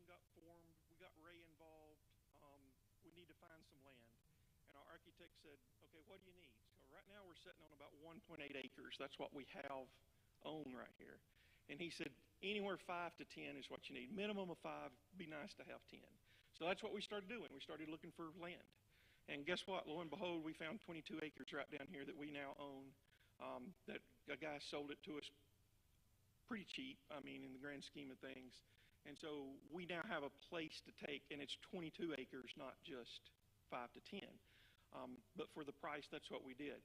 team got formed. We got Ray involved. We need to find some land. And our architect said, okay, what do you need? So right now we're sitting on about 1.8 acres. That's what we have owned right here. And he said, anywhere 5 to 10 is what you need. Minimum of 5, be nice to have 10. So that's what we started doing. We started looking for land. And guess what? Lo and behold, we found 22 acres right down here that we now own. That a guy sold it to us pretty cheap, I mean, in the grand scheme of things. And so we now have a place to take, and it's 22 acres, not just 5 to 10. But for the price, that's what we did.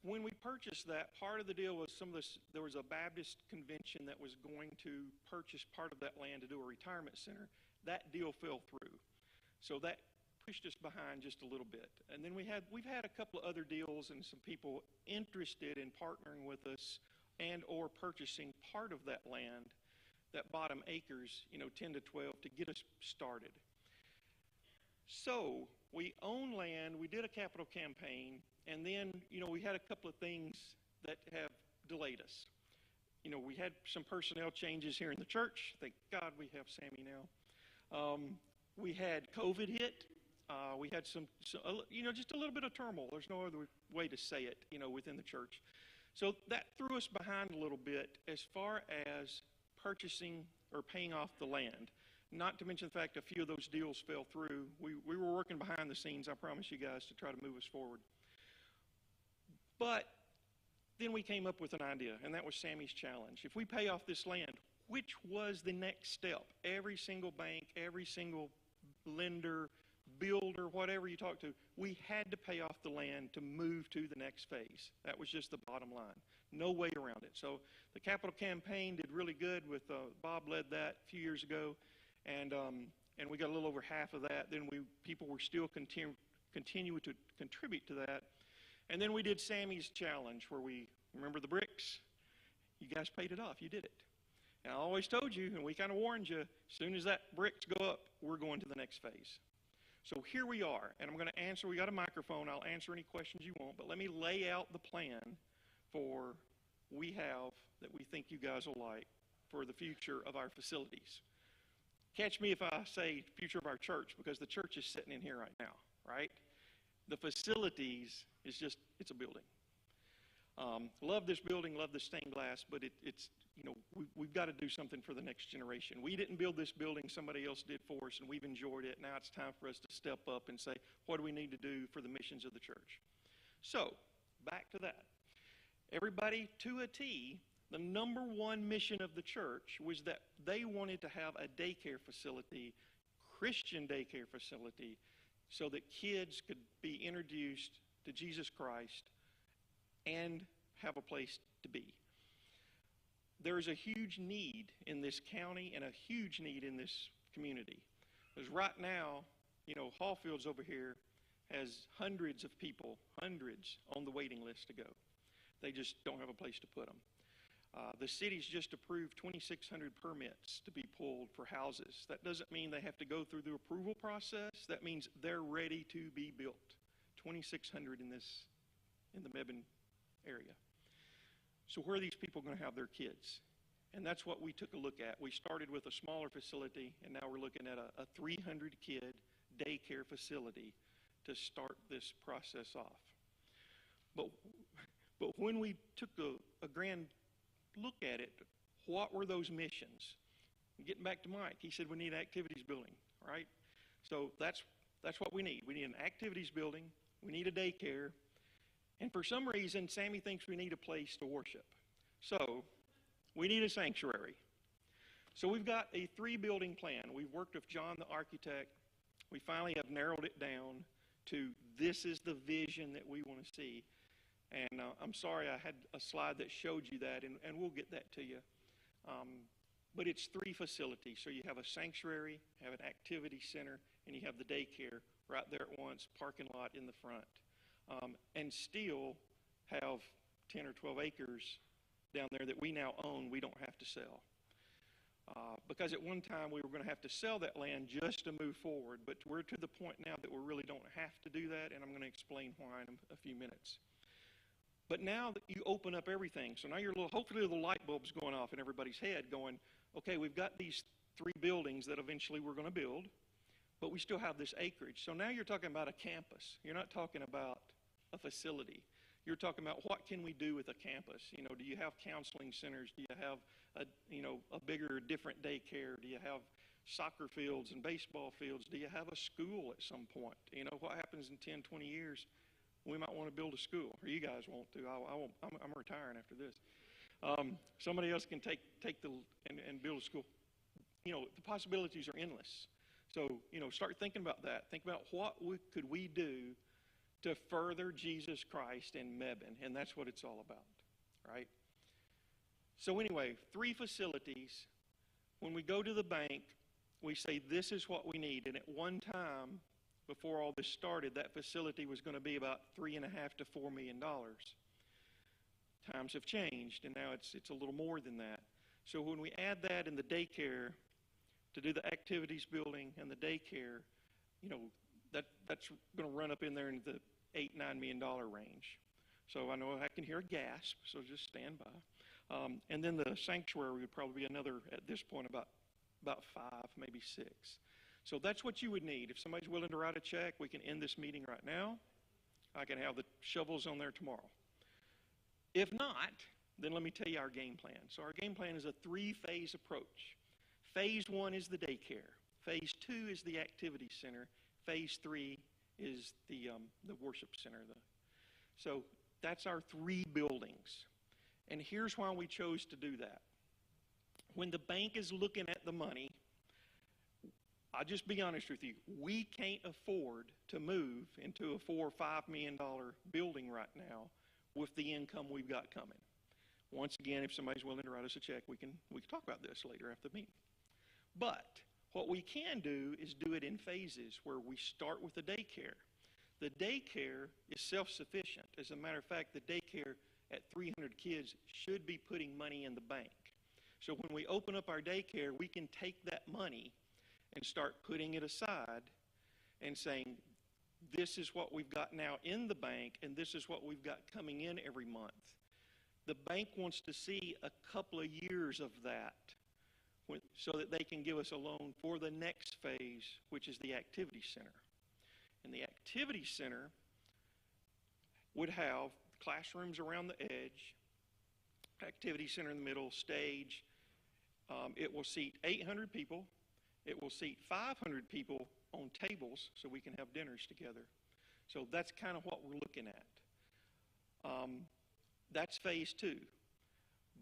When we purchased that, part of the deal was there was a Baptist convention that was going to purchase part of that land to do a retirement center. That deal fell through. So that pushed us behind just a little bit. And then we've had a couple of other deals and some people interested in partnering with us and or purchasing part of that land, that bottom acres, 10 to 12, to get us started. So we own land, we did a capital campaign, and then, we had a couple of things that have delayed us. We had some personnel changes here in the church. Thank God we have Sammy now. We had COVID hit. We had some, just a little bit of turmoil. There's no other way to say it, within the church. So that threw us behind a little bit as far as purchasing or paying off the land. Not to mention the fact a few of those deals fell through. We were working behind the scenes, I promise you guys, to try to move us forward. But then we came up with an idea, and that was Sammy's challenge. If we pay off this land, which was the next step? Every single bank, every single lender, builder, whatever you talk to, we had to pay off the land to move to the next phase. That was just the bottom line. No way around it. So the capital campaign did really good with, Bob led that a few years ago, and we got a little over half of that. Then people were still continuing to contribute to that. And then we did Sammy's challenge where we, remember the bricks? You guys paid it off. You did it. And I always told you, and we kind of warned you, as soon as that bricks go up, we're going to the next phase. So here we are, and I'm going to answer. We got a microphone. I'll answer any questions you want, but let me lay out the plan for we have that we think you guys will like for the future of our facilities. Catch me if I say future of our church, because the church is sitting in here right now, right? The facilities is just, it's a building. Love this building, love the stained glass, but it's we've got to do something for the next generation. We didn't build this building, somebody else did for us, and we've enjoyed it. Now it's time for us to step up and say, what do we need to do for the missions of the church? So, back to that. Everybody to a T, the number one mission of the church was that they wanted to have a daycare facility, Christian daycare facility, so that kids could be introduced to Jesus Christ and have a place to be. There's a huge need in this county and a huge need in this community. Because right now, Hallfields over here has hundreds of people, hundreds on the waiting list to go. They just don't have a place to put them. The city's just approved 2,600 permits to be pulled for houses. That doesn't mean they have to go through the approval process. That means they're ready to be built. 2,600 in the Mebane area. So where are these people going to have their kids? And that's what we took a look at. We started with a smaller facility, and now we're looking at a 300-kid daycare facility to start this process off. But when we took a grand look at it, what were those missions? Getting back to Mike, he said we need an activities building, right? So that's what we need. We need an activities building. We need a daycare. And for some reason, Sammy thinks we need a place to worship. So we need a sanctuary. So we've got a 3-building plan. We've worked with John, the architect. We finally have narrowed it down to this is the vision that we want to see. And I'm sorry I had a slide that showed you that, and we'll get that to you. But it's 3 facilities. So you have a sanctuary, have an activity center, and you have the daycare right there at once, parking lot in the front. And still have 10 or 12 acres down there that we now own, we don't have to sell. Because at one time we were going to have to sell that land just to move forward, but we're to the point now that we really don't have to do that, and I'm going to explain why in a few minutes. But now that you open up everything, so now hopefully the light bulb's going off in everybody's head going, okay, we've got these 3 buildings that eventually we're going to build, but we still have this acreage. So now you're talking about a campus. You're not talking about a facility. You're talking about what can we do with a campus? Do you have counseling centers? Do you have a bigger, different daycare? Do you have soccer fields and baseball fields? Do you have a school at some point? What happens in 10, 20 years? We might want to build a school, or you guys want to. I'm retiring after this. Somebody else can take and build a school. The possibilities are endless. So, start thinking about that. Think about what could we do to further Jesus Christ in Mebane, and that's what it's all about, right? So anyway, 3 facilities. When we go to the bank, we say this is what we need, and at one time, before all this started, that facility was going to be about $3.5 to $4 million. Times have changed, and now it's a little more than that. So when we add that in the daycare, to do the activities building and the daycare, that's going to run up in there in the $8-9 million range. So I know I can hear a gasp, so just stand by. And then the sanctuary would probably be another, at this point, about 5, maybe 6. So that's what you would need. If somebody's willing to write a check, we can end this meeting right now. I can have the shovels on there tomorrow. If not, then let me tell you our game plan. So our game plan is a 3-phase approach. Phase 1 is the daycare. Phase 2 is the activity center. Phase 3 is the worship center. So that's our 3 buildings. And here's why we chose to do that. When the bank is looking at the money, I'll just be honest with you, we can't afford to move into a $4 or $5 million building right now with the income we've got coming. Once again, if somebody's willing to write us a check, we can talk about this later after the meeting. But what we can do is do it in phases where we start with the daycare. The daycare is self-sufficient. As a matter of fact, the daycare at 300 kids should be putting money in the bank. So when we open up our daycare, we can take that money and start putting it aside and saying, this is what we've got now in the bank, and this is what we've got coming in every month. The bank wants to see a couple of years of that so that they can give us a loan for the next phase, which is the activity center. And the activity center would have classrooms around the edge, activity center in the middle, stage. It will seat 800 people. It will seat 500 people on tables so we can have dinners together. So that's kind of what we're looking at. That's phase 2.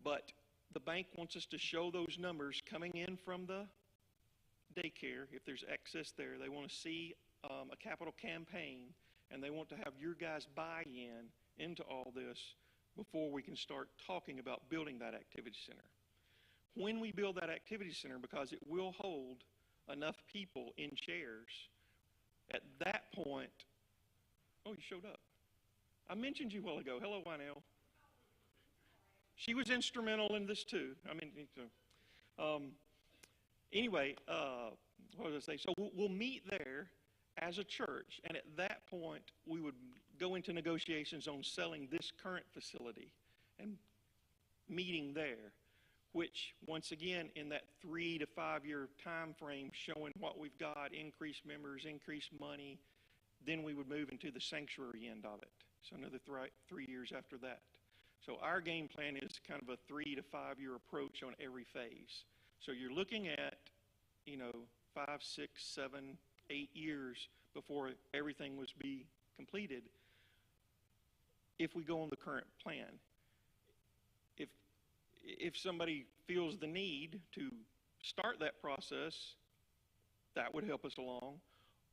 But the bank wants us to show those numbers coming in from the daycare. If there's excess there, they want to see a capital campaign, and they want to have your guys buy-in into all this before we can start talking about building that activity center. When we build that activity center, because it will hold enough people in chairs, at that point, oh, you showed up. I mentioned you a while ago. Hello, Wynell. She was instrumental in this too. Anyway, what did I say? So we'll meet there as a church, and at that point, we would go into negotiations on selling this current facility and meeting there, which, once again, in that 3 to 5 year time frame, showing what we've got, increased members, increased money, then we would move into the sanctuary end of it. So another 3 years after that. So our game plan is kind of a 3 to 5 year approach on every phase. So you're looking at, 5, 6, 7, 8 years before everything was be completed if we go on the current plan. If somebody feels the need to start that process, that would help us along.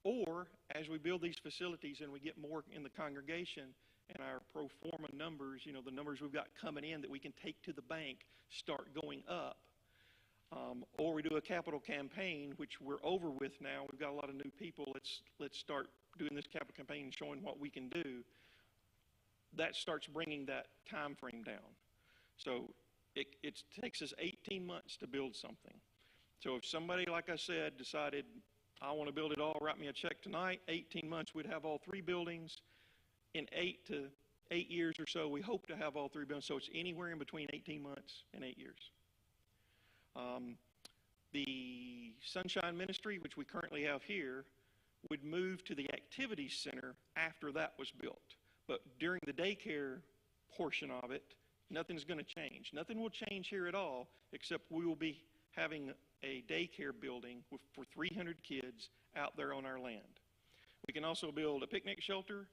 Or as we build these facilities and we get more in the congregation and our pro forma numbers, the numbers we've got coming in that we can take to the bank, start going up. Or we do a capital campaign, which we're over with now. We've got a lot of new people. Let's start doing this capital campaign and showing what we can do. That starts bringing that time frame down. So it takes us 18 months to build something. So if somebody, like I said, decided, I want to build it all, write me a check tonight, 18 months, we'd have all 3 buildings. In 8 years or so, we hope to have all 3 buildings. So it's anywhere in between 18 months and 8 years. The Sunshine Ministry, which we currently have here, would move to the activities center after that was built. But during the daycare portion of it, nothing's going to change. Nothing will change here at all, except we will be having a daycare building for 300 kids out there on our land. We can also build a picnic shelter.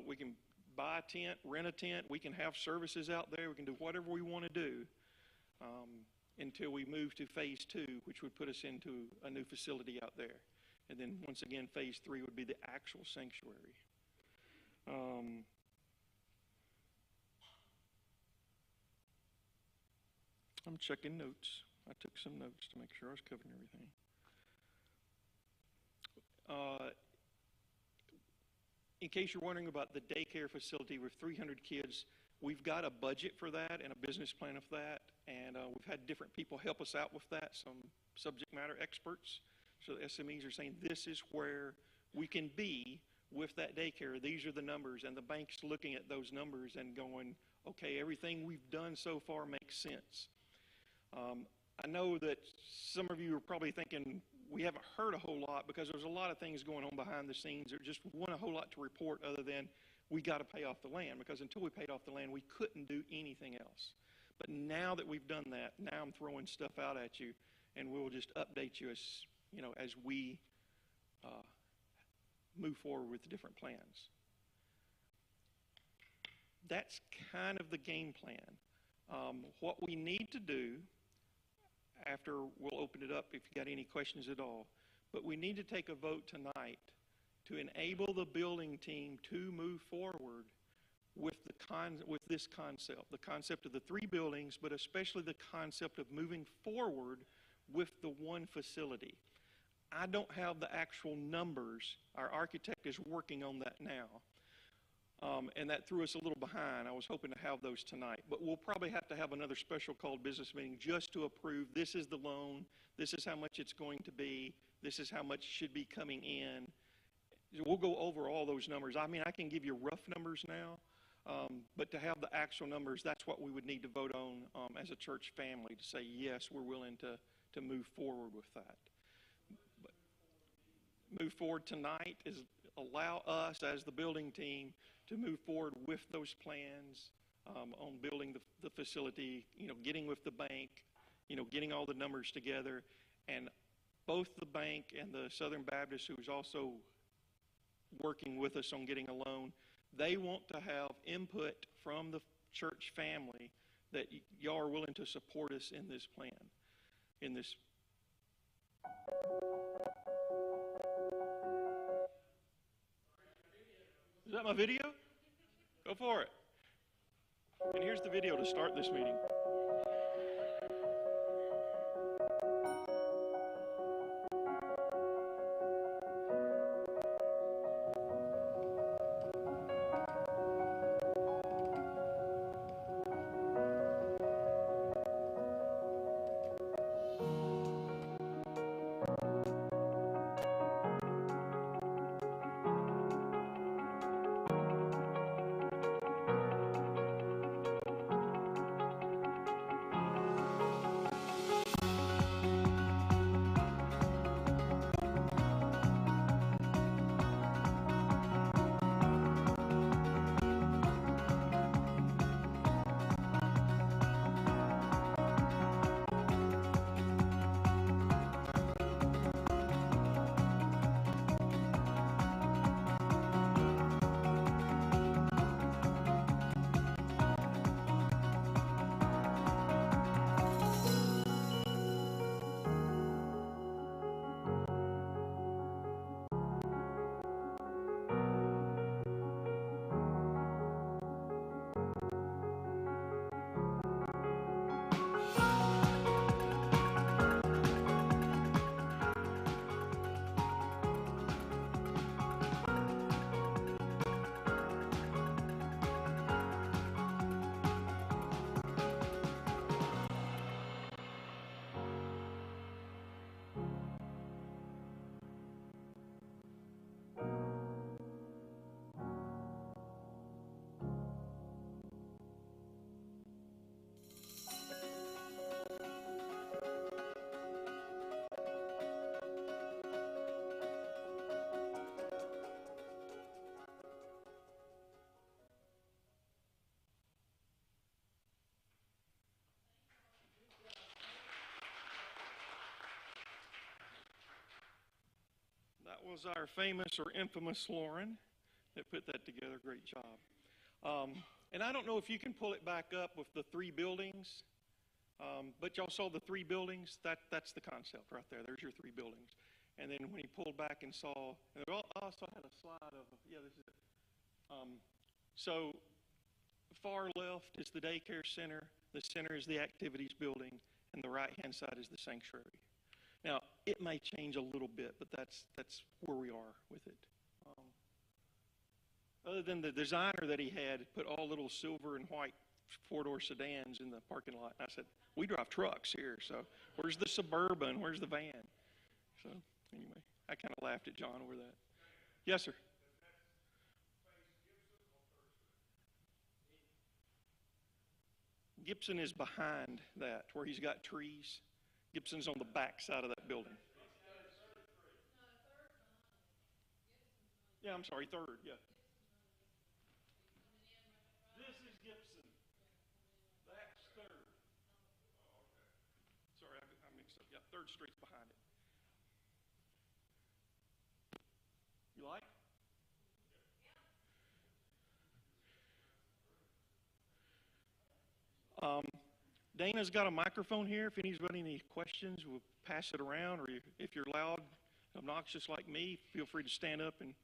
We can buy a tent, rent a tent. We can have services out there. We can do whatever we want to do until we move to phase 2, which would put us into a new facility out there. And then once again, phase 3 would be the actual sanctuary. I'm checking notes. I took some notes to make sure I was covering everything. In case you're wondering about the daycare facility with 300 kids, we've got a budget for that and a business plan of that, and we've had different people help us out with that, some subject matter experts. So the SMEs are saying this is where we can be with that daycare. These are the numbers, and the bank's looking at those numbers and going, okay, everything we've done so far makes sense. I know that some of you are probably thinking we haven't heard a whole lot because there's a lot of things going on behind the scenes. There just wasn't a whole lot to report other than we got to pay off the land, because until we paid off the land, we couldn't do anything else. But now that we've done that, now I'm throwing stuff out at you, and we'll just update you as we move forward with different plans. That's kind of the game plan. What we need to do, after we'll open it up if you got any questions at all, but we need to take a vote tonight to enable the building team to move forward with this concept, the concept of the 3 buildings, but especially the concept of moving forward with the one facility. I don't have the actual numbers. Our architect is working on that now. And that threw us a little behind. I was hoping to have those tonight. But we'll probably have to have another special called business meeting just to approve this is the loan, this is how much it's going to be, this is how much should be coming in. We'll go over all those numbers. I mean, I can give you rough numbers now, but to have the actual numbers, that's what we would need to vote on as a church family to say, yes, we're willing to move forward with that. Move forward tonight is allow us as the building team to move forward with those plans on building the facility, getting with the bank, getting all the numbers together. And both the bank and the Southern Baptist, who is also working with us on getting a loan, they want to have input from the church family that y'all are willing to support us in this plan, in this. Is that my video? Go for it. And here's the video to start this meeting. was our famous or infamous Lauren that put that together. Great job. And I don't know if you can pull it back up with the three buildings, but y'all saw the three buildings? That's the concept right there. There's your three buildings. And then when he pulled back and saw, and I also had a slide of, yeah, this is it. So far left is the daycare center, the center is the activities building, and the right-hand side is the sanctuary. Now, it may change a little bit, but that's where we are with it. Other than the designer that he had put all little silver and white four-door sedans in the parking lot. And I said, we drive trucks here, so where's the Suburban? Where's the van? So anyway, I kind of laughed at John over that. Yes, sir. Gibson is behind that, where he's got trees. Gibson's on the back side of that building. Yeah, I'm sorry, third, yeah. This is Gibson. That's third. Sorry, I mixed up. Yeah, Third Street's behind it. You like? Dana's got a microphone here. If anybody's any questions, we'll pass it around. Or if you're loud, obnoxious like me, feel free to stand up and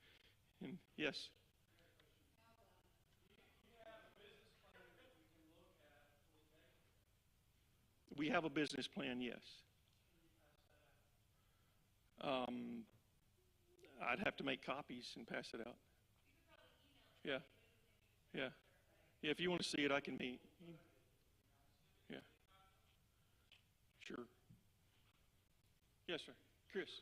yes. We have a business plan, yes. I'd have to make copies and pass it out. Yeah, yeah. Yeah, if you want to see it, I can meet. Yeah, sure. Yes, sir. Chris.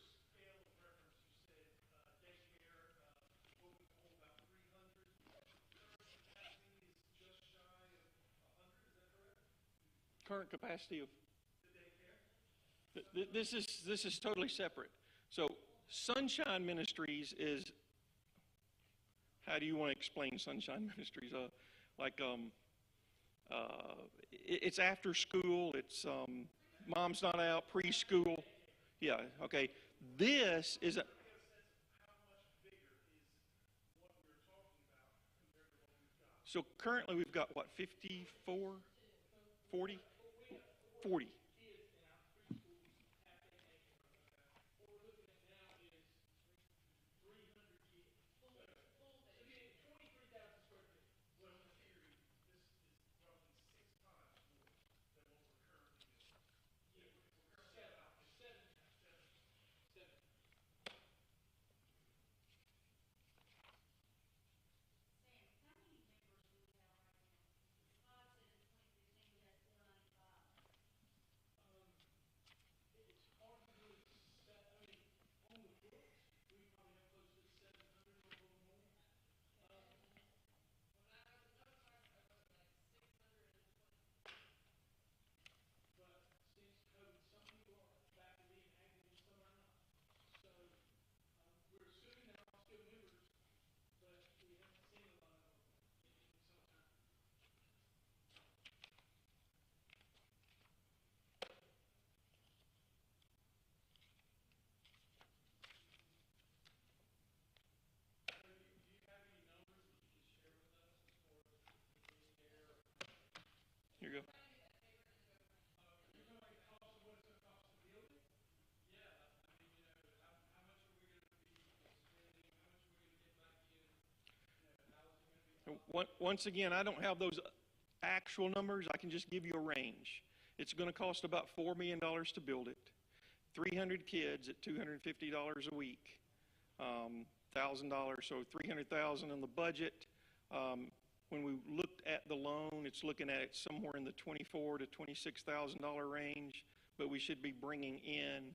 Current capacity of this is totally separate. So Sunshine Ministries is, how do you want to explain Sunshine Ministries? It's after school. It's mom's not out, preschool. Yeah, okay. This is a, so currently we've got what, 54, 40, 40. Here you go. Once again, I don't have those actual numbers. I can just give you a range. It's going to cost about $4 million to build it. 300 kids at $250 a week. $1,000, so $300,000 in the budget. When we looked at the loan, it's looking at it somewhere in the $24,000 to $26,000 range, but we should be bringing in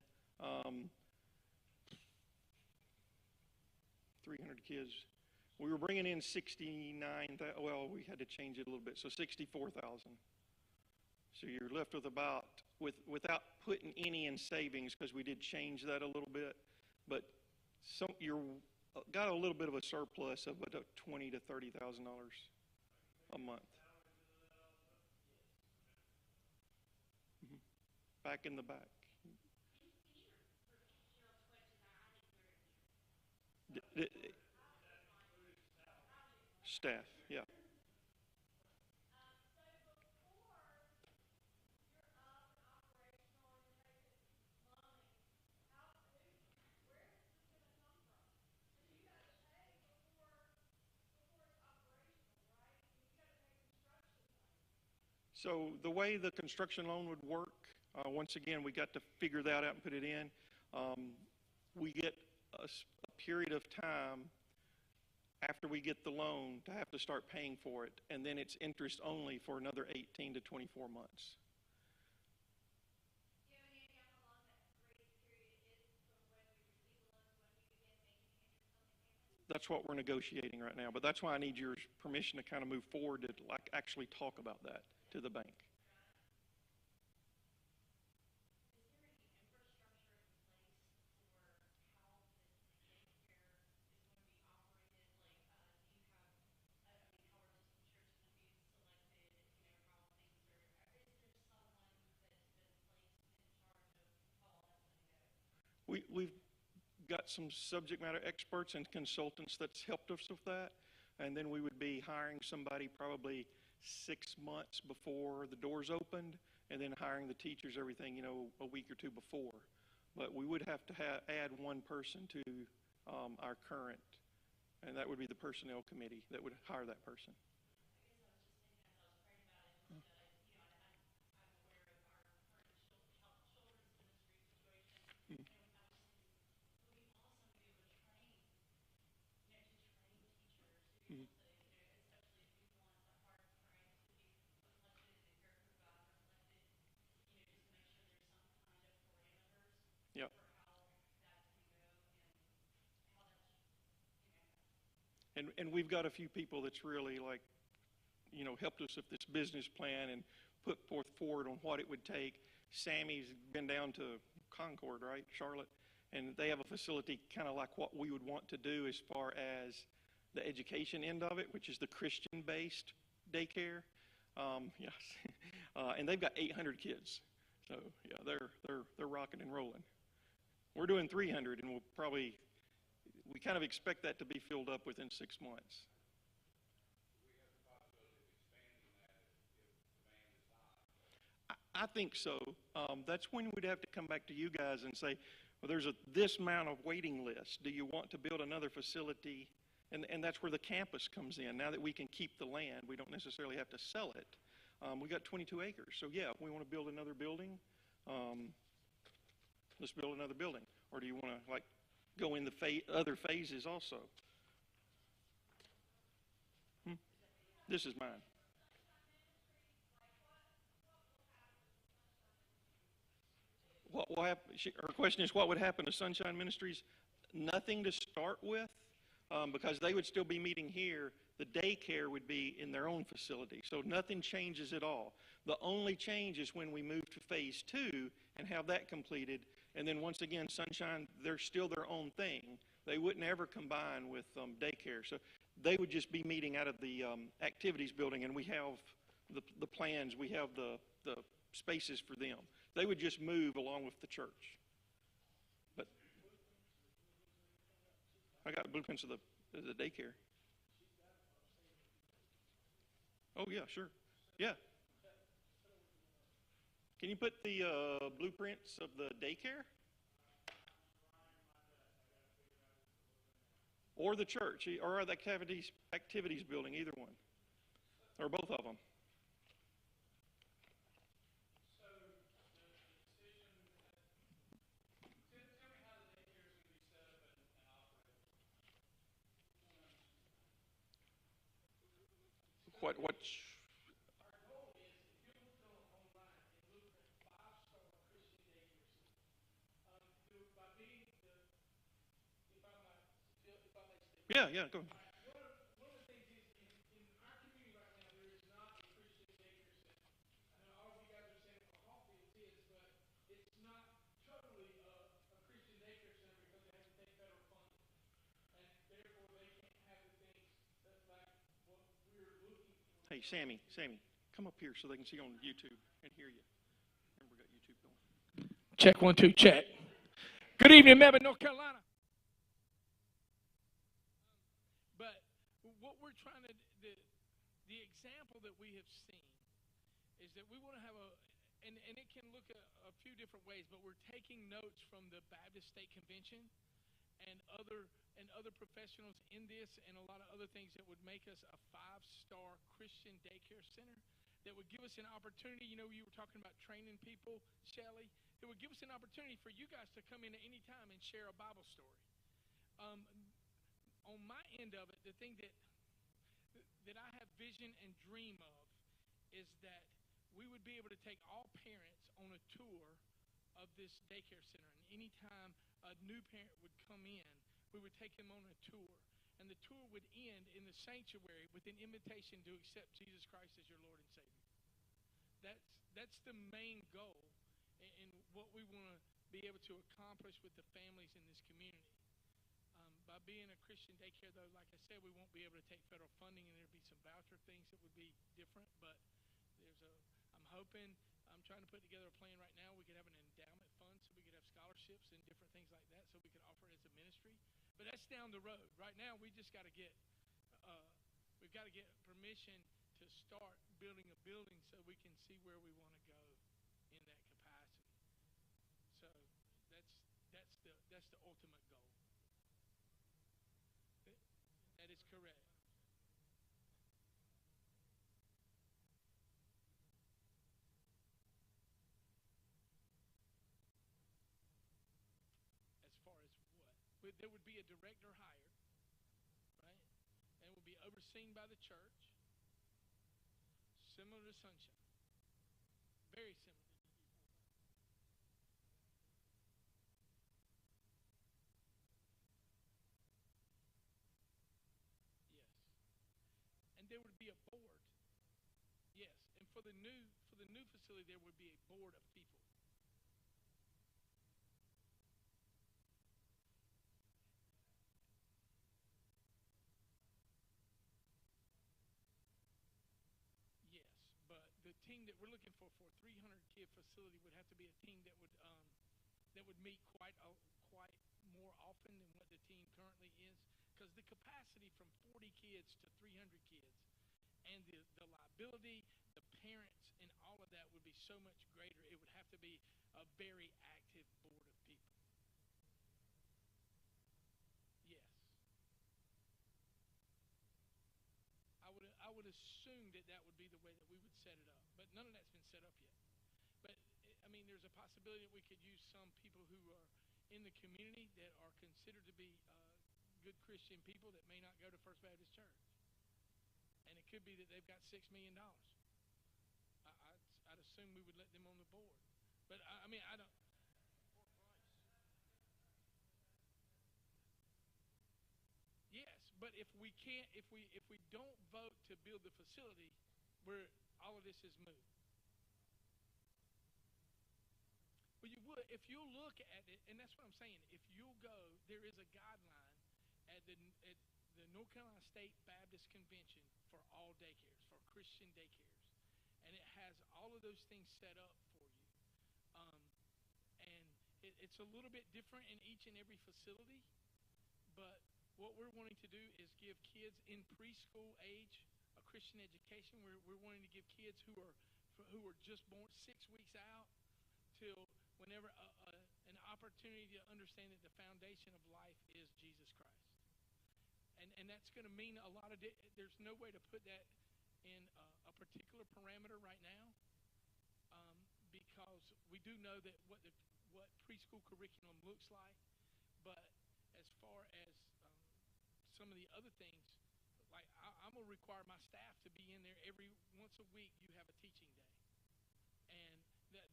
300 kids. We were bringing in 69,000. Well, we had to change it a little bit, so 64,000. So you're left with about, without putting any in savings, because we did change that a little bit, but you're got a little bit of a surplus of about $20,000 to $30,000 a month. Back in the back. it- staff, yeah. So the way the construction loan would work, once again, we got to figure that out and put it in. Um, we get a period of time after we get the loan to have to start paying for it, and then it's interest only for another 18 to 24 months. That's what we're negotiating right now, but that's why I need your permission to kind of move forward to like actually talk about that to the bank. We've got some subject matter experts and consultants that's helped us with that, and then we would be hiring somebody probably 6 months before the doors opened, and then hiring the teachers, everything, a week or two before. But we would have to add one person to our current, and that would be the personnel committee that would hire that person. Mm. Mm. Yep. And we've got a few people that's really like, helped us with this business plan and put forward on what it would take. Sammy's been down to Concord, right, Charlotte, and they have a facility kind of like what we would want to do as far as the education end of it, which is the Christian-based daycare. Yes, and they've got 800 kids, so yeah, they're rocking and rolling. We're doing 300, and we kind of expect that to be filled up within 6 months. I think so. That's when we'd have to come back to you guys and say, well, there's this amount of waiting list. Do you want to build another facility? And that's where the campus comes in. Now that we can keep the land, we don't necessarily have to sell it. We got 22 acres. So yeah, if we want to build another building, let's build another building. Or do you want to like go in the other phases also? This is mine. What will happen? Her question is, what would happen to Sunshine Ministries? Nothing to start with, because they would still be meeting here. The daycare would be in their own facility, so nothing changes at all. The only change is when we move to phase 2 and have that completed, and then once again, Sunshine, they're still their own thing. They wouldn't ever combine with daycare, so they would just be meeting out of the activities building, and we have the plans, we have the spaces for them. They would just move along with the church. But I got blueprints of the daycare. Oh yeah, sure. Yeah. Can you put the blueprints of the daycare or the church or the activities building? Either one, or both of them. What? Yeah, yeah. Go ahead. Hey, Sammy, come up here so they can see on YouTube and hear you. Remember, we got YouTube going. Check 1 2 check. Good evening, Mebane, North Carolina. what we're trying to, the example that we have seen is that we want to have and it can look a few different ways, but we're taking notes from the Baptist State Convention and other professionals in this and a lot of other things that would make us a 5-star Christian daycare center that would give us an opportunity. You know, you were talking about training people, Shelley. It would give us an opportunity for you guys to come in at any time and share a Bible story. On my end of it, the thing that I have vision and dream of is that we would be able to take all parents on a tour of this daycare center. And anytime a new parent would come in, we would take them on a tour. And the tour would end in the sanctuary with an invitation to accept Jesus Christ as your Lord and Savior. That's the main goal and what we want to be able to accomplish with the families in this community. By being a Christian daycare, though, like I said, we won't be able to take federal funding, and there'll be some voucher things that would be different. But I'm trying to put together a plan right now. We could have an endowment fund so we could have scholarships and different things like that so we could offer it as a ministry. But that's down the road. Right now, we just got to get permission to start building a building so we can see where we want to go in that capacity. So that's the ultimate goal. That is correct. As far as what? There would be a director hired, right? And it would be overseen by the church, similar to Sunshine. Very similar. Yes. And there would be a board. Yes. And for the new facility, there would be a board of people. Yes, but the team that we're looking for a 300 kid facility would have to be a team that would meet quite more often than what the team currently is, because the capacity from 40 kids to 300 kids and the liability, the parents, and all of that would be so much greater. It would have to be a very active board of people. Yes. I would assume that would be the way that we would set it up, but none of that's been set up yet. But I mean, there's a possibility that we could use some people who are in the community that are considered to be good Christian people that may not go to First Baptist Church, and it could be that they've got $6 million. I'd assume we would let them on the board, but I mean, I don't. Yes, but if we don't vote to build the facility, where all of this is moot. Well, you would if you look at it, and that's what I'm saying. If you'll go, there is a guideline at the North Carolina State Baptist Convention for all daycares, for Christian daycares, and it has all of those things set up for you. Um, and it's a little bit different in each and every facility, but what we're wanting to do is give kids in preschool age a Christian education. We're wanting to give kids who are just born 6 weeks out till whenever an opportunity to understand that the foundation of life is Jesus Christ. And that's going to mean a lot of there's no way to put that in a particular parameter right now, because we do know that what preschool curriculum looks like, but as far as some of the other things, like I'm going to require my staff to be in there every once a week. You have a teaching day, and that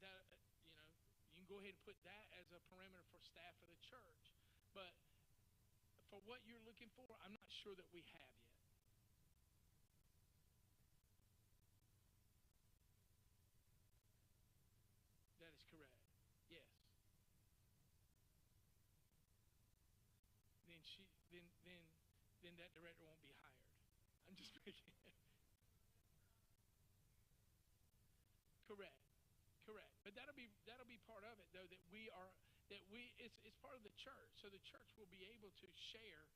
you can go ahead and put that as a parameter for staff of the church. But for what you're looking for, I'm not sure that we have yet. That is correct. Yes. Then that director won't be hired. I'm just making it. Correct. Correct. But that'll be part of it, though, it's part of the church. So the church will be able to share.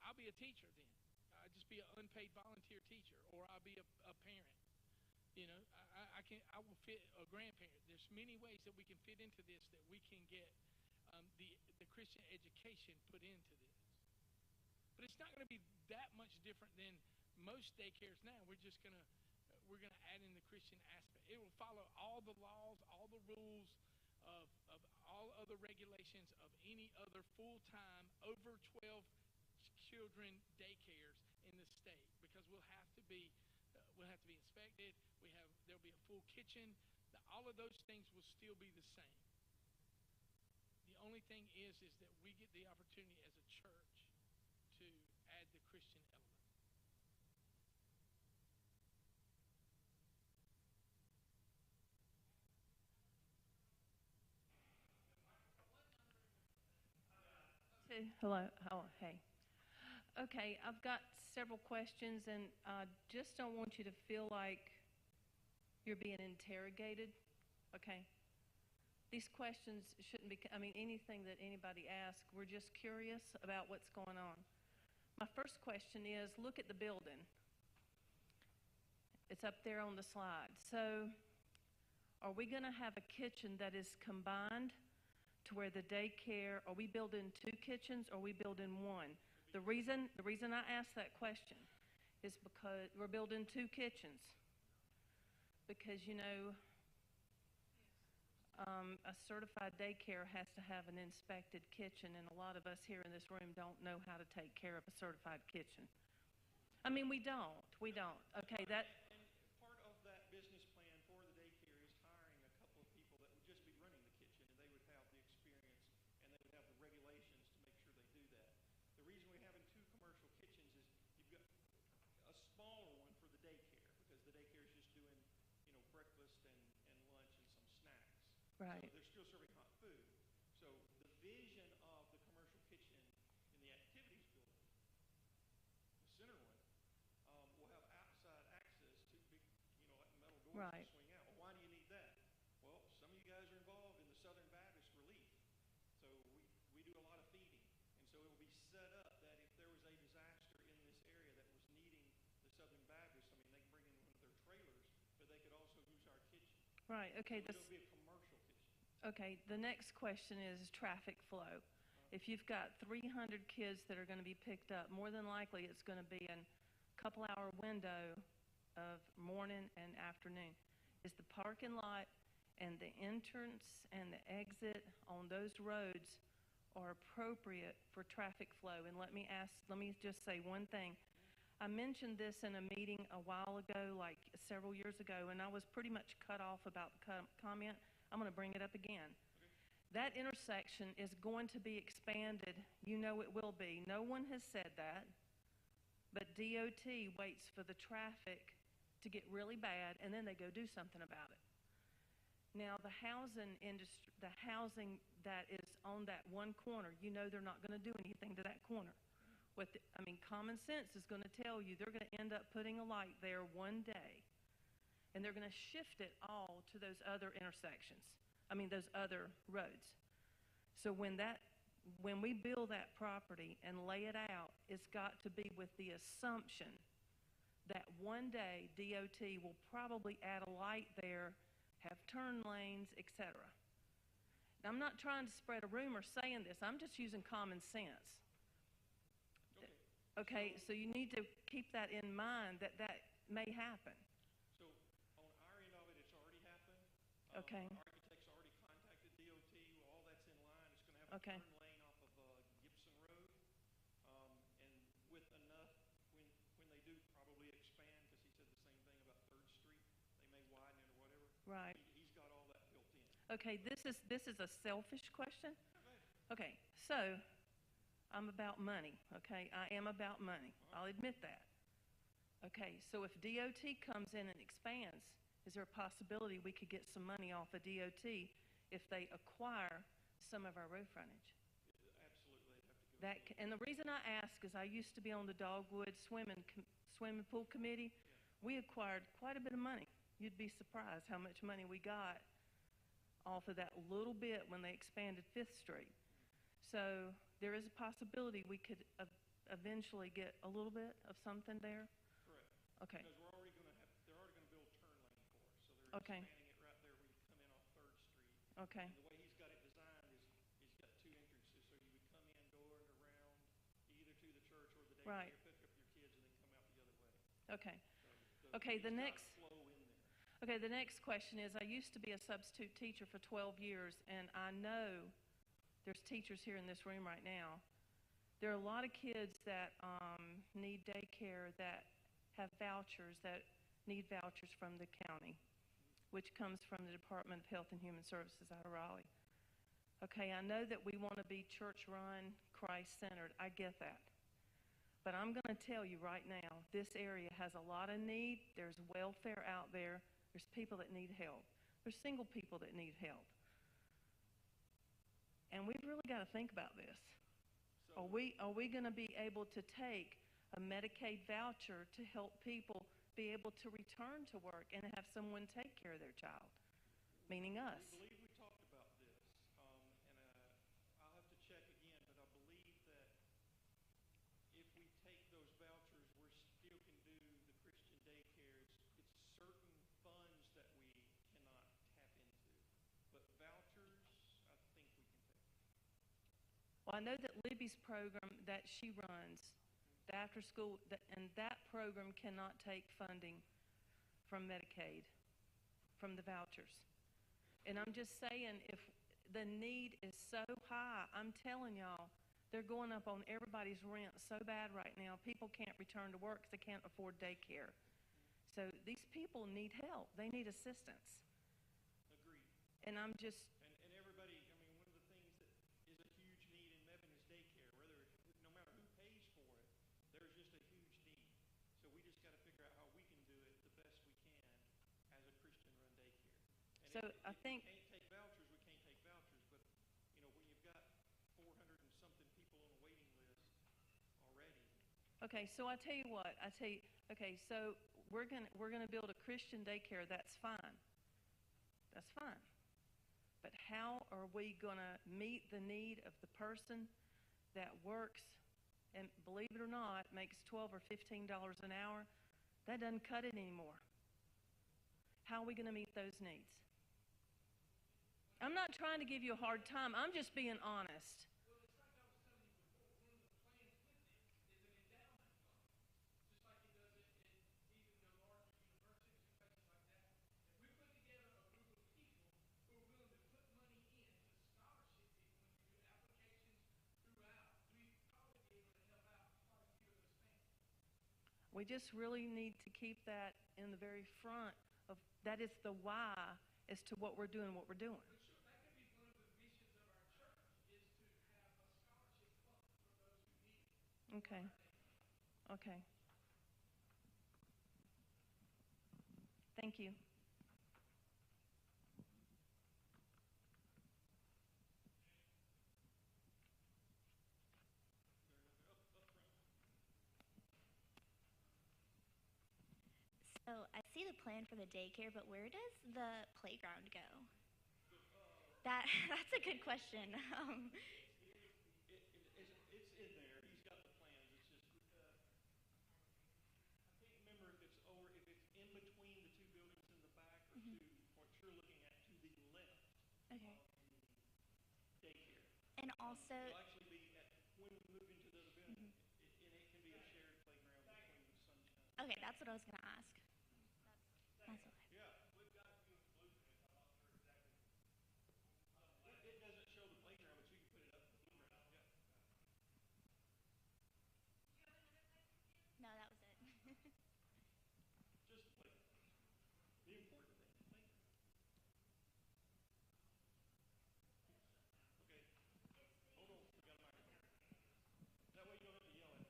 I'll be a teacher then. I'll just be an unpaid volunteer teacher, or I'll be a parent. I will fit a grandparent. There's many ways that we can fit into this, that we can get the Christian education put into this. But it's not going to be that much different than most daycares now. We're going to add in the Christian aspect. It will follow all the laws, all the rules of all other regulations of any other full-time over 12 children daycares in the state, because we'll have to be inspected. There'll be a full kitchen. All of those things will still be the same. The only thing is that we get the opportunity as a church to add the Christian element. Hello. Oh, hey. Okay, I've got several questions, and I just don't want you to feel like you're being interrogated. Okay? These questions shouldn't be, anything that anybody asks, we're just curious about what's going on. My first question is, look at the building. It's up there on the slide. So, are we going to have a kitchen that is combined to where the daycare, are we building 2 kitchens or are we building 1? The reason I ask that question is because we're building 2 kitchens. Because, a certified daycare has to have an inspected kitchen, and a lot of us here in this room don't know how to take care of a certified kitchen. We don't. Okay, that. And part of that business plan for the daycare is hiring a couple of people that would just be running the kitchen, and they would have the experience and they would have the regulations to make sure they do that. The reason we're having 2 commercial kitchens is you've got a smaller one for the daycare, because the daycare is just doing, breakfast and lunch and some snacks. Right. So they're still serving hot food. So the vision of the commercial kitchen in the activities building, the center one, will have outside access to big, like metal doors Right. to swing out. Well, why do you need that? Well, some of you guys are involved in the Southern Baptist Relief. So we do a lot of feeding. And so it will be set up that if there was a disaster in this area that was needing the Southern Baptist, they can bring in one of their trailers, but they could also use our kitchen. Right, okay. So it'll be a commercial kitchen. Okay, the next question is traffic flow. If you've got 300 kids that are going to be picked up, more than likely it's going to be in a couple-hour window of morning and afternoon. Is the parking lot and the entrance and the exit on those roads are appropriate for traffic flow? And let me just say one thing. I mentioned this in a meeting a while ago, like several years ago, and I was pretty much cut off about the comment. I'm going to bring it up again. That intersection is going to be expanded. You know it will be. No one has said that, but DOT waits for the traffic to get really bad, and then they go do something about it. Now, the housing industry, the housing that is on that one corner, they're not going to do anything to that corner. Common sense is going to tell you they're going to end up putting a light there one day, and they're going to shift it all to those other intersections. Those other roads. So when we build that property and lay it out, it's got to be with the assumption that one day DOT will probably add a light there, have turn lanes, etc. Now, I'm not trying to spread a rumor saying this. I'm just using common sense. Okay, so you need to keep that in mind, that may happen. So on our end of it, it's already happened. Okay. Architects already contacted DOT. All that's in line. It's going to have a Okay. turn lane off of Gibson Road. And with enough, when they do probably expand, because he said the same thing about 3rd Street, they may widen it or whatever. Right. He's got all that built in. Okay, this is a selfish question. Okay, so I'm about money, okay? I am about money. I'll admit that. Okay, so if DOT comes in and expands, is there a possibility we could get some money off of DOT if they acquire some of our road frontage? Absolutely. And the reason I ask is I used to be on the Dogwood swimming pool committee. We acquired quite a bit of money. You'd be surprised how much money we got off of that little bit when they expanded 5th Street. So there is a possibility we could eventually get a little bit of something there? Correct. Okay. Because they're already going to build turn lane for us. So they're Okay. expanding it right there where you come in off 3rd Street. Okay. And the way he's got it designed is he's got 2 entrances. So you would come in, go around, either to the church or the daycare, Right. pick up your kids, and then come out the other way. Okay. So Okay, he's the got next- flow in there. Okay, the next question is, I used to be a substitute teacher for 12 years, and I know there's teachers here in this room right now. There are a lot of kids that need daycare that have vouchers, that need vouchers from the county, which comes from the Department of Health and Human Services out of Raleigh. Okay, I know that we want to be church-run, Christ-centered. I get that. But I'm going to tell you right now, this area has a lot of need. There's welfare out there. There's people that need help. There's single people that need help. And we've really got to think about this. So Are we going to be able to take a Medicaid voucher to help people be able to return to work and have someone take care of their child, meaning us? I believe we talked about this, and I'll have to check again, but I believe that if we take those vouchers, we still can do the Christian daycares. It's certain funds that we cannot tap into, but vouchers, I think we can take. Well, I know that Libby's program that she runs, the after school, and that program cannot take funding from Medicaid, from the vouchers. And I'm just saying, if the need is so high, I'm telling y'all, they're going up on everybody's rent so bad right now. People can't return to work because they can't afford daycare. So these people need help. They need assistance. Agreed. And I'm just, And everybody, I mean, one of the things that is a huge need in Mebane is daycare. No matter who pays for it, there's just a huge need. So we just got to figure out how we can do it the best we can as a Christian-run daycare. And So I think- we can't take vouchers, we can't take vouchers. But, you know, when you've got 400 and something people on a waiting list already. okay, so I tell you what, okay, so we're gonna build a Christian daycare. That's fine. That's fine. But how are we gonna meet the need of the person that works and, believe it or not, makes $12 or $15 an hour? That doesn't cut it anymore. How are we gonna meet those needs? I'm not trying to give you a hard time. I'm just being honest. We just really need to keep that in the very front of, that is the why as to what we're doing, what we're doing. Okay. Okay. Thank you. So I see the plan for the daycare, but where does the playground go? That's a good question. It's in there. He's got the plans. It's just, I can't remember if it's in between the 2 buildings in the back or to what you're looking at to the left Okay. of the daycare. And also, It'll actually be when we move into the other building, and it can be a shared playground between the Sunshine. okay, that's what I was going to ask. That's okay. Yeah. We've got it included. I'm not sure exactly. It doesn't show the playground, but you can put it up in the blueprint. Yeah. No, that was it. Just the playground. The important thing, the playground. Okay. Hold on. We got a microphone. That way you don't have to yell at me.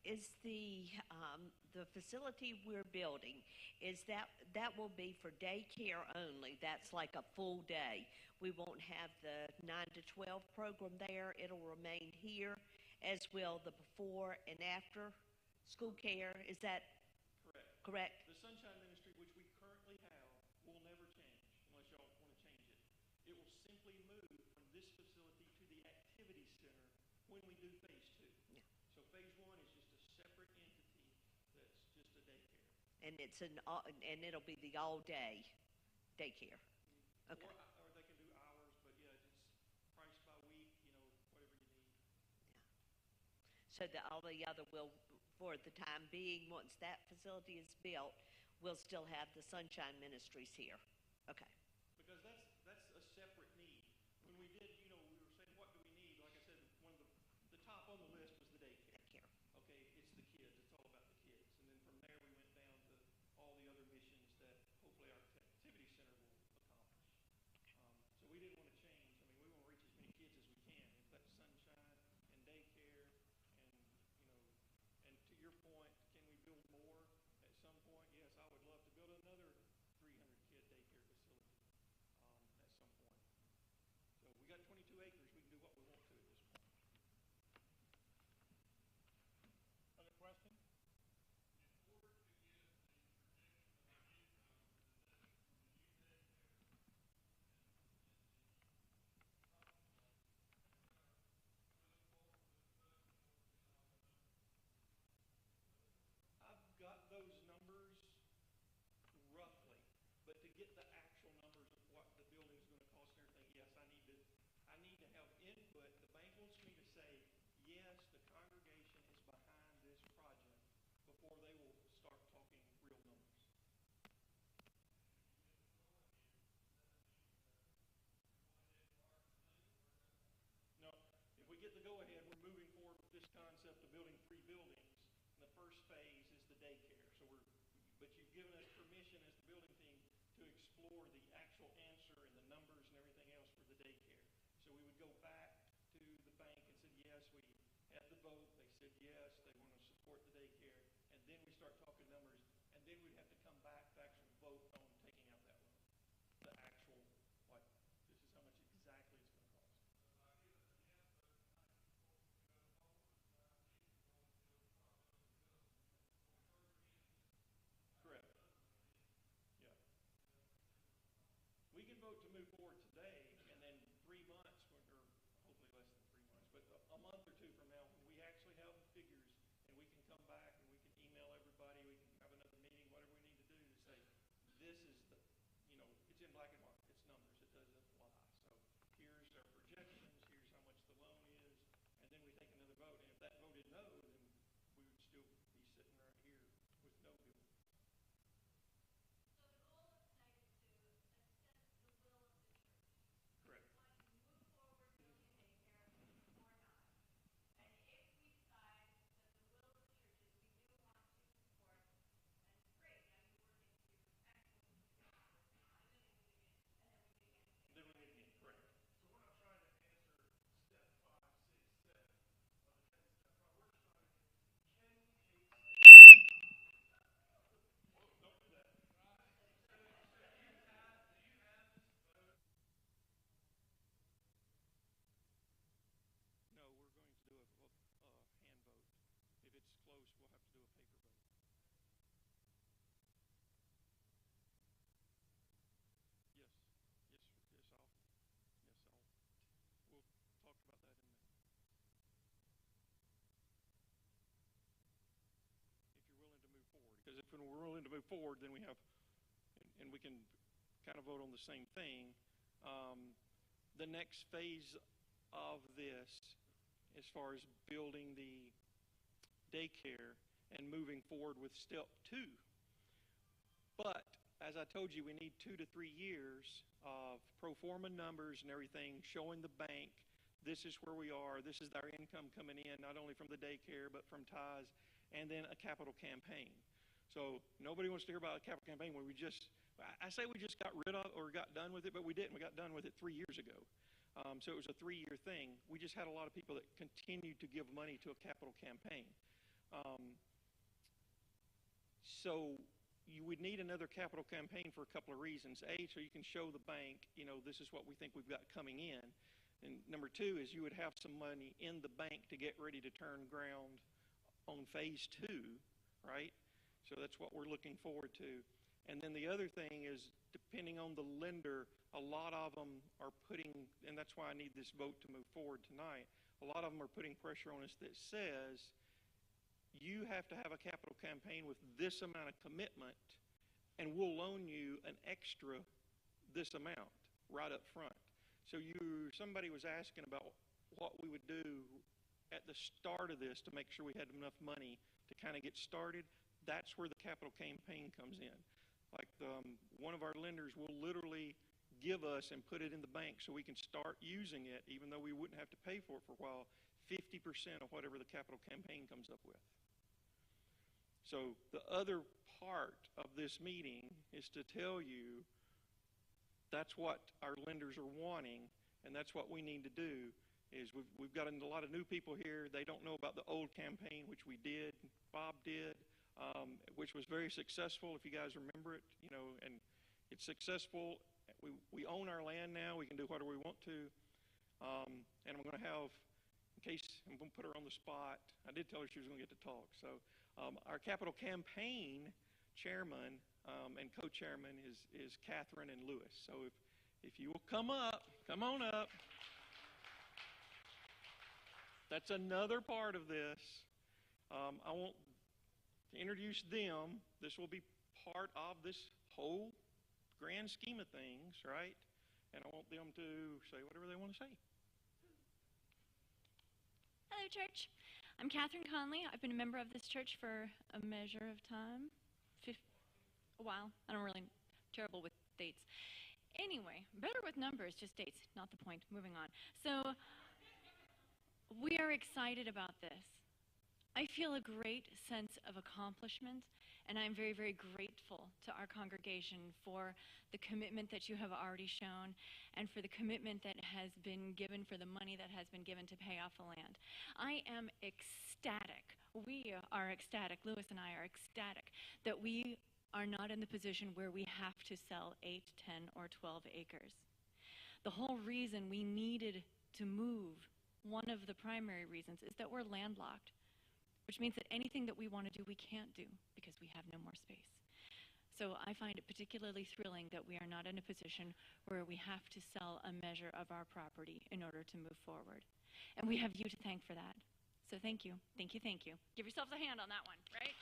Is the facility we're building, is that will be for daycare only? That's like a full day. We won't have the 9 to 12 program there. It'll remain here, as will the before and after school care. Is that correct? The Sunshine Ministry, which we currently have, will never change unless y'all want to change it. It will simply move from this facility to the activity center when we do phase 2. And and it'll be the all-day daycare. Okay. Or they can do hours, but yeah, it's priced by week, whatever you need. So all the other will, for the time being, once that facility is built, we'll still have the Sunshine Ministries here. Okay. Because that's a separate need. When we did, we were saying, what do we need? Like I said, one of the top on the list was the daycare. Okay, it's the kids. It's all about the kids. And then from there, we went down to all the other missions that hopefully our activity center will accomplish. So we didn't want to change. I mean, we want to reach as many kids as we can. If that's sunshine and daycare, and to your point, can we build more at some point? Yes, I would love to build another 300-kid daycare facility at some point. So we got 22 acres. We can do what we want to at this point. Other question? I've got those numbers roughly, but to get the actual numbers of what the building is going to cost and everything, yes, I need to have input. The bank wants me to say, yes, the congregation is behind this project before they will start talking real numbers. No, if we get the go-ahead, we're moving forward with this concept of building 3 buildings. And the first phase is the daycare. But you've given us permission as the building team to explore the actual answer and the numbers and everything else for the daycare. So we would go back to the bank and said, yes, we had the vote. They said yes, they want to support the daycare. And then we start talking numbers. And then we'd have to come back to actually vote on taking out that loan. The actual, this is how much exactly it's going to cost. Correct. Yeah. We can vote to move forward today, and then 3 months, or hopefully less than 3 months, but a month or 2 from now, when we actually have the figures, and we can come back and we can email everybody, we can have another meeting, whatever we need to do to say, this is it's in black and white, it's numbers, it doesn't lie. So here's our projections, here's how much the loan is, and then we take another vote. And if that voted no, then we would still be sitting right here with no bill. Correct. Then we meet again. Correct. Don't do that. No, we're going to do a hand vote. If it's close, we'll have to do a paper vote. Yes, we'll talk about that in a minute. If you're willing to move forward, because if we're willing to move forward, then we have, and we can kind of vote on the same thing. The next phase of this, as far as building the daycare and moving forward with step 2. But as I told you, we need 2 to 3 years of pro forma numbers and everything showing the bank this is where we are, this is our income coming in, not only from the daycare but from ties, and then a capital campaign. So nobody wants to hear about a capital campaign when I say we just got rid of or got done with it, but we didn't. We got done with it 3 years ago. So it was a 3-year thing. We just had a lot of people that continued to give money to a capital campaign. So you would need another capital campaign for a couple of reasons. A, so you can show the bank, this is what we think we've got coming in. And number 2 is you would have some money in the bank to get ready to turn ground on phase 2, right? So that's what we're looking forward to. And then the other thing is, depending on the lender, a lot of them are putting, and that's why I need this vote to move forward tonight, a lot of them are putting pressure on us that says, you have to have a capital campaign with this amount of commitment, and we'll loan you an extra this amount right up front. So somebody was asking about what we would do at the start of this to make sure we had enough money to kind of get started. That's where the capital campaign comes in. Like one of our lenders will literally give us and put it in the bank so we can start using it, even though we wouldn't have to pay for it for a while, 50% of whatever the capital campaign comes up with. So the other part of this meeting is to tell you that's what our lenders are wanting, and that's what we need to do. Is we've got a lot of new people here. They don't know about the old campaign, which we did, Bob did, which was very successful, if you guys remember it, and it's successful. We own our land now. We can do whatever we want to. And I'm going to have, in case I'm going to put her on the spot, I did tell her she was going to get to talk. So our capital campaign chairman and co-chairman is Catherine and Lewis. So if you will come on up. That's another part of this. I want to introduce them. This will be part of this whole grand scheme of things, right? And I want them to say whatever they want to say. Hello, church. I'm Catherine Conley. I've been a member of this church for a measure of time. A while. Terrible with dates. Anyway, better with numbers, just dates, not the point. Moving on. So, we are excited about this. I feel a great sense of accomplishment, and I'm very, very grateful to our congregation for the commitment that you have already shown and for the commitment that has been given, for the money that has been given to pay off the land. I am ecstatic. We are ecstatic. Lewis and I are ecstatic that we are not in the position where we have to sell 8, 10, or 12 acres. The whole reason we needed to move, one of the primary reasons, is that we're landlocked, which means that anything that we want to do, we can't do because we have no more space. So I find it particularly thrilling that we are not in a position where we have to sell a measure of our property in order to move forward. And we have you to thank for that. So thank you, thank you, thank you. Give yourselves a hand on that one, right?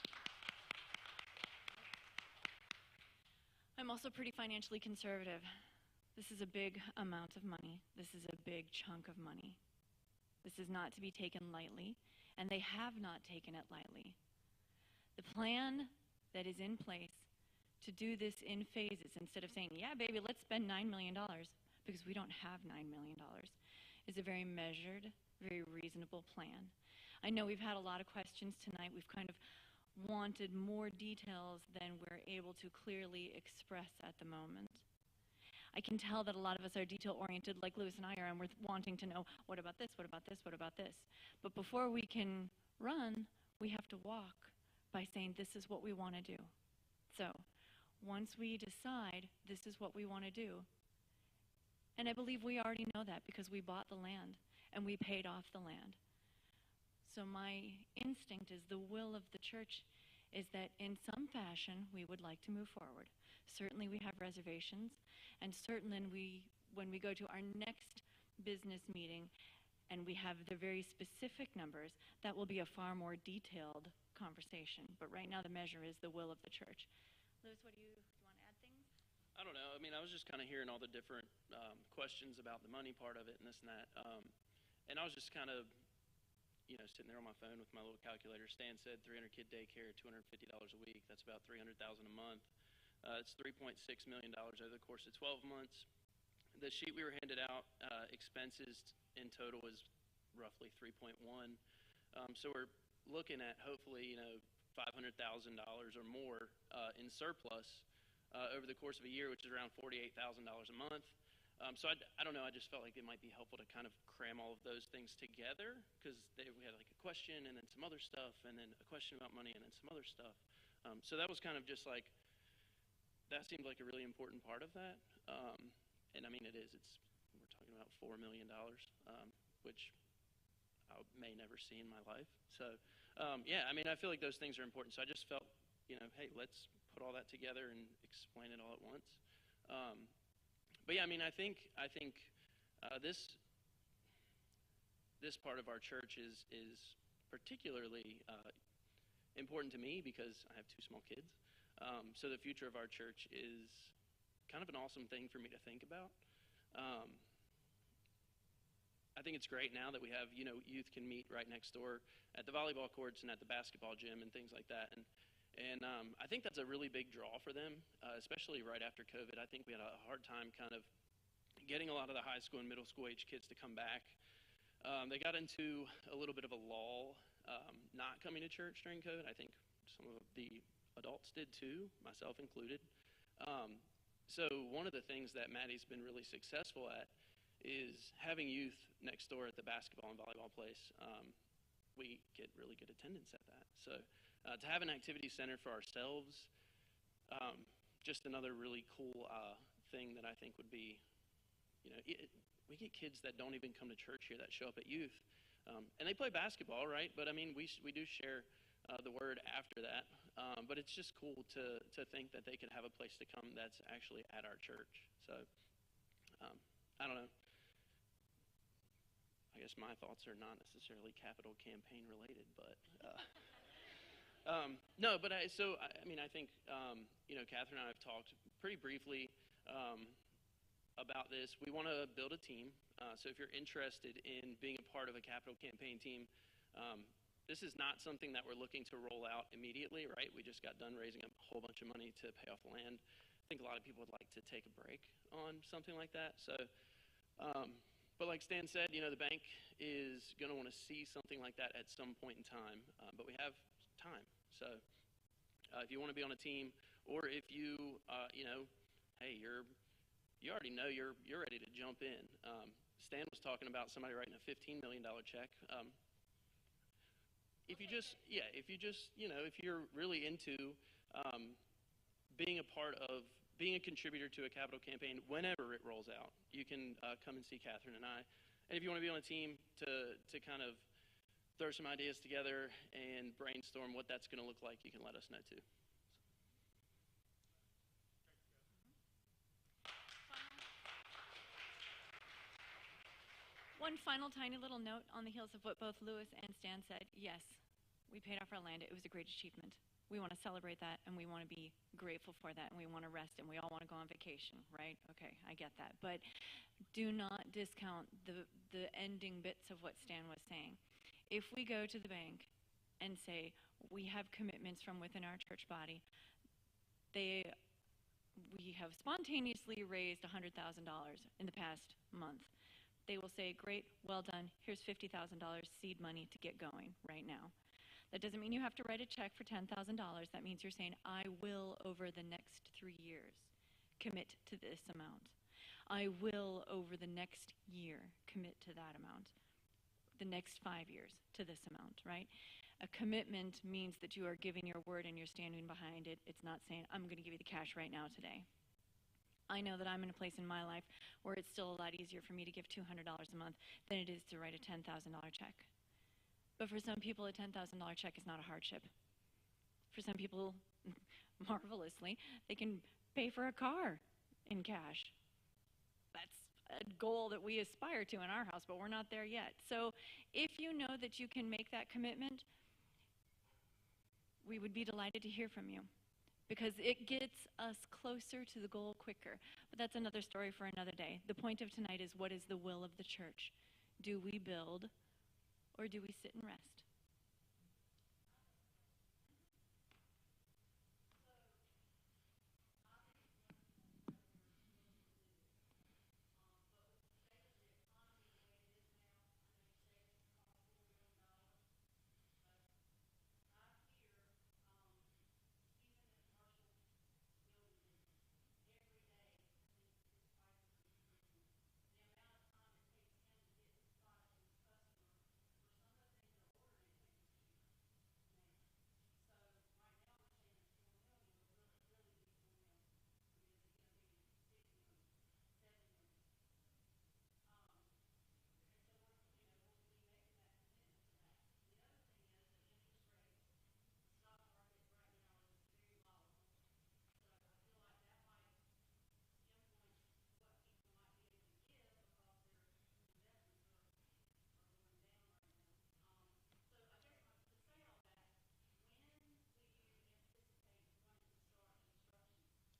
I'm also pretty financially conservative. This is a big amount of money. This is a big chunk of money. This is not to be taken lightly, and they have not taken it lightly. The plan that is in place to do this in phases, instead of saying, yeah, baby, let's spend $9 million, because we don't have $9 million, is a very measured, very reasonable plan. I know we've had a lot of questions tonight. We've kind of wanted more details than we're able to clearly express at the moment. I can tell that a lot of us are detail-oriented, like Lewis and I are, and we're wanting to know, what about this, what about this, what about this? But before we can run, we have to walk by saying, this is what we want to do. So, once we decide this is what we want to do, and I believe we already know that because we bought the land, and we paid off the land. So my instinct is the will of the church is that in some fashion, we would like to move forward. Certainly we have reservations, and certainly when we go to our next business meeting and we have the very specific numbers, that will be a far more detailed conversation. But right now the measure is the will of the church. Lewis, do you want to add things? I don't know. I mean, I was just kind of hearing all the different questions about the money part of it and this and that. And I was just kind of, sitting there on my phone with my little calculator. Stan said 300 kid daycare, $250 a week. That's about $300,000 a month. It's $3.6 million over the course of 12 months. The sheet we were handed out, expenses in total is roughly 3.1. So we're looking at hopefully, $500,000 or more in surplus over the course of a year, which is around $48,000 a month. So I don't know. I just felt like it might be helpful to kind of cram all of those things together because we had like a question and then some other stuff and then a question about money and then some other stuff. So that was kind of just like, that seemed like a really important part of that. And I mean, it is. We're talking about $4 million, which I may never see in my life. So yeah, I mean, I feel like those things are important. So I just felt, hey, let's put all that together and explain it all at once. But yeah, I mean, I think this part of our church is particularly important to me because I have 2 small kids. So the future of our church is kind of an awesome thing for me to think about. I think it's great now that we have, youth can meet right next door at the volleyball courts and at the basketball gym and things like that. And I think that's a really big draw for them, especially right after COVID. I think we had a hard time kind of getting a lot of the high school and middle school age kids to come back. They got into a little bit of a lull, not coming to church during COVID. I think some of the adults did too, myself included. So one of the things that Maddie's been really successful at is having youth next door at the basketball and volleyball place. We get really good attendance at that. So to have an activity center for ourselves, just another really cool thing that I think would be, we get kids that don't even come to church here that show up at youth. And they play basketball, right? But I mean, we do share the word after that. But it's just cool to think that they could have a place to come that's actually at our church. So I don't know. I guess my thoughts are not necessarily capital campaign related, but no. But I think Catherine and I have talked pretty briefly about this. We want to build a team. So if you're interested in being a part of a capital campaign team, this is not something that we're looking to roll out immediately, right? We just got done raising a whole bunch of money to pay off land. I think a lot of people would like to take a break on something like that. So, but like Stan said, the bank is going to want to see something like that at some point in time. But we have time. So if you want to be on a team, or if you, hey, you already know you're ready to jump in. Stan was talking about somebody writing a $15 million check. If you're really into being a contributor to a capital campaign whenever it rolls out, you can come and see Catherine and I. And if you want to be on a team to kind of throw some ideas together and brainstorm what that's going to look like, you can let us know too. One final tiny little note on the heels of what both Lewis and Stan said. Yes, we paid off our land. It was a great achievement. We want to celebrate that, and we want to be grateful for that, and we want to rest, and we all want to go on vacation, right? Okay, I get that. But do not discount the ending bits of what Stan was saying. If we go to the bank and say, we have commitments from within our church body, we have spontaneously raised $100,000 in the past month. They will say, great, well done, here's $50,000 seed money to get going right now. That doesn't mean you have to write a check for $10,000. That means you're saying, I will, over the next 3 years, commit to this amount. I will, over the next year, commit to that amount. The next 5 years to this amount, right? A commitment means that you are giving your word and you're standing behind it. It's not saying, I'm going to give you the cash right now today. I know that I'm in a place in my life where it's still a lot easier for me to give $200 a month than it is to write a $10,000 check. But for some people, a $10,000 check is not a hardship. For some people, marvelously, they can pay for a car in cash. That's a goal that we aspire to in our house, but we're not there yet. So if you know that you can make that commitment, we would be delighted to hear from you, because it gets us closer to the goal quicker. But that's another story for another day. The point of tonight is, what is the will of the church? Do we build, or do we sit and rest?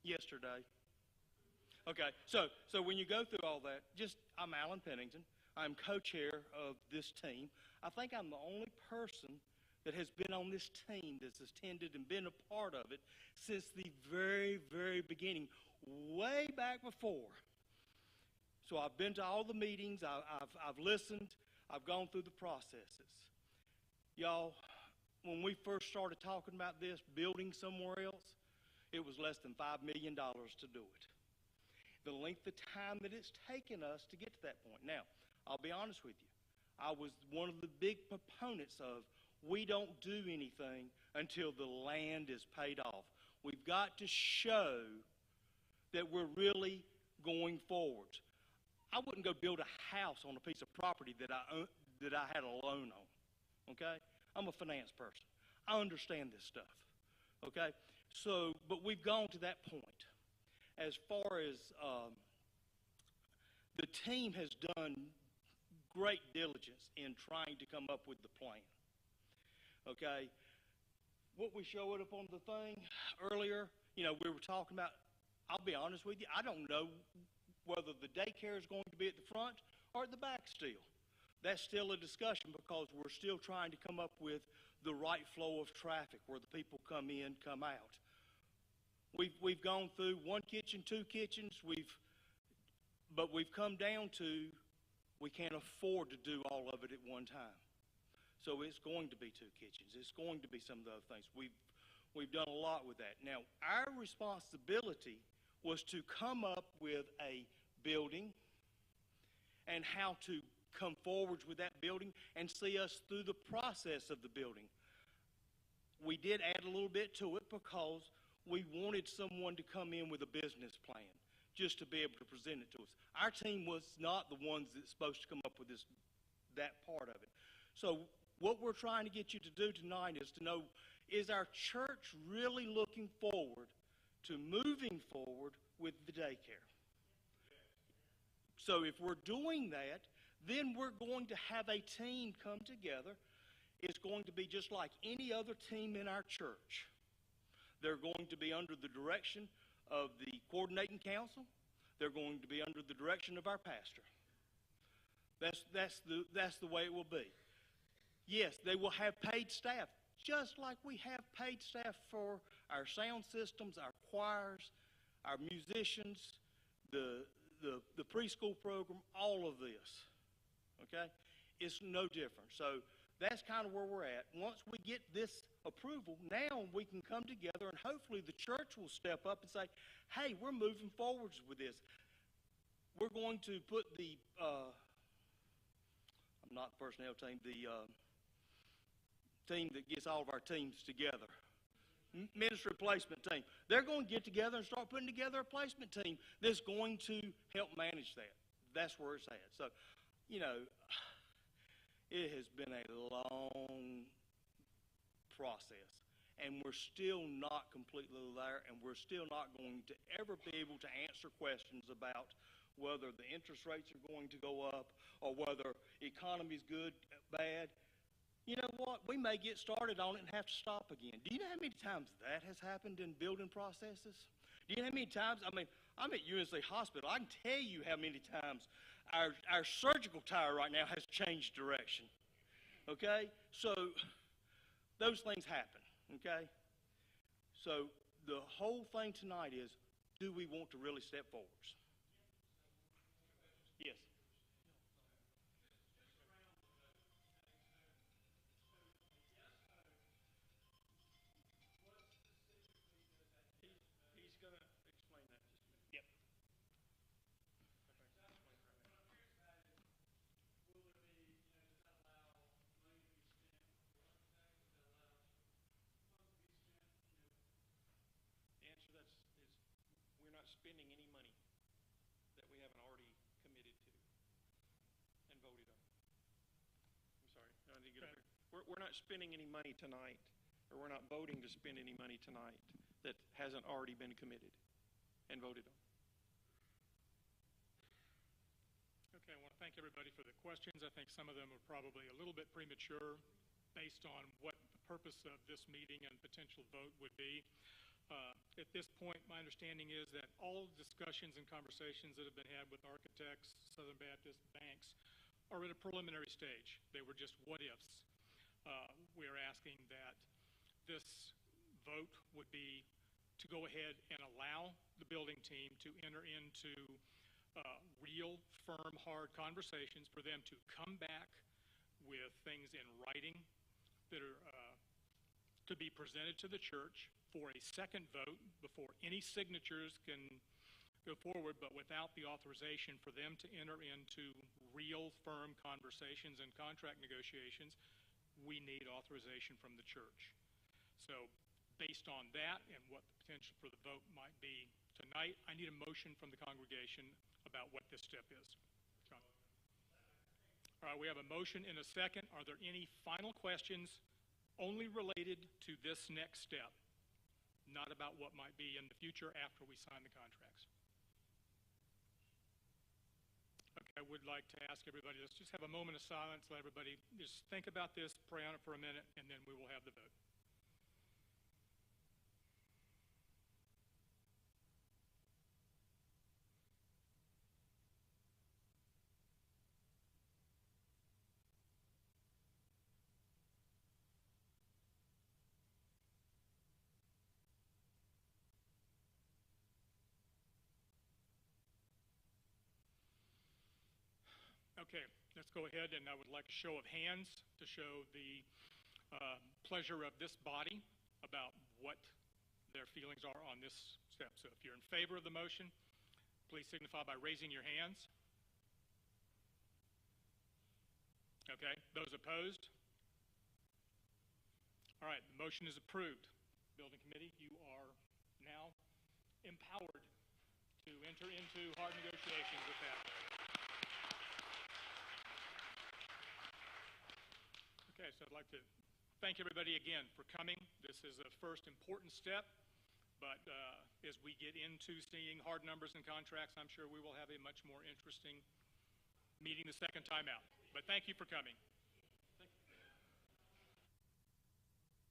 yesterday. Okay, so when you go through all that, I'm Alan Pennington. I'm co-chair of this team. I think I'm the only person that has been on this team that's attended and been a part of it since the very, very beginning, way back before. So I've been to all the meetings, I've listened, I've gone through the processes. Y'all, when we first started talking about this, building somewhere else, it was less than $5 million to do it. The length of time that it's taken us to get to that point. Now, I'll be honest with you. I was one of the big proponents of we don't do anything until the land is paid off. We've got to show that we're really going forward. I wouldn't go build a house on a piece of property that I had a loan on, okay? I'm a finance person. I understand this stuff, okay? So, but we've gone to that point. As far as the team has done great diligence in trying to come up with the plan, okay? What we showed up on the thing earlier, we were talking about, I'll be honest with you, I don't know whether the daycare is going to be at the front or at the back still. That's still a discussion because we're still trying to come up with the right flow of traffic where the people come in, come out. We've gone through 1 kitchen, 2 kitchens, but we've come down to we can't afford to do all of it at one time. So it's going to be 2 kitchens. It's going to be some of the other things. We've done a lot with that. Now, our responsibility was to come up with a building and how to come forward with that building and see us through the process of the building. We did add a little bit to it because we wanted someone to come in with a business plan just to be able to present it to us. Our team was not the ones that's supposed to come up with that part of it. So what we're trying to get you to do tonight is to know, is our church really looking forward to moving forward with the daycare? So if we're doing that, then we're going to have a team come together. It's going to be just like any other team in our church. They're going to be under the direction of the coordinating council. They're going to be under the direction of our pastor. That's the way it will be. Yes, they will have paid staff, just like we have paid staff for our sound systems, our choirs, our musicians, the preschool program, all of this. Okay? It's no different. So that's kind of where we're at. Once we get this approval, now we can come together and hopefully the church will step up and say, hey, we're moving forwards with this. We're going to put the, I'm not the personnel team, the team that gets all of our teams together. Ministry placement team. They're going to get together and start putting together a placement team that's going to help manage that. That's where it's at. So, it has been a long process, and we're still not completely there, and we're still not going to ever be able to answer questions about whether the interest rates are going to go up or whether economy's good, bad. You know what? We may get started on it and have to stop again. Do you know how many times that has happened in building processes? Do you know how many times? I mean, I'm at UNC Hospital. I can tell you how many times our surgical tower right now has changed direction. Okay? So those things happen. Okay? So the whole thing tonight is, do we want to really step forward? Yes. He's going to explain that. Yep. The answer to that is we're not spending any money that we haven't already committed to and voted on. I'm sorry, no, I didn't get it clear. We're not spending any money tonight, or we're not voting to spend any money tonight that hasn't already been committed and voted on. Okay, I want to thank everybody for the questions. I think some of them are probably a little bit premature based on what the purpose of this meeting and potential vote would be. At this point, my understanding is that all discussions and conversations that have been had with architects, Southern Baptist, banks, are at a preliminary stage. They were just what-ifs. We are asking that this vote would be to go ahead and allow the building team to enter into real, firm, hard conversations, for them to come back with things in writing that are to be presented to the church for a second vote before any signatures can go forward, but without the authorization for them to enter into real, firm conversations and contract negotiations, we need authorization from the church. So based on that and what the potential for the vote might be tonight, I need a motion from the congregation about what this step is. John. All right, we have a motion and a second. Are there any final questions only related to this next step, not about what might be in the future after we sign the contracts? Okay, I would like to ask everybody, let's just have a moment of silence, let everybody just think about this, pray on it for a minute, and then we will have the vote. Okay, let's go ahead, and I would like a show of hands to show the pleasure of this body about what their feelings are on this step. So if you're in favor of the motion, please signify by raising your hands. Okay, those opposed? All right, the motion is approved. Building committee, you are now empowered to enter into hard negotiations with that. Okay, so I'd like to thank everybody again for coming. This is a first important step, but as we get into seeing hard numbers and contracts, I'm sure we will have a much more interesting meeting the second time out. But thank you for coming.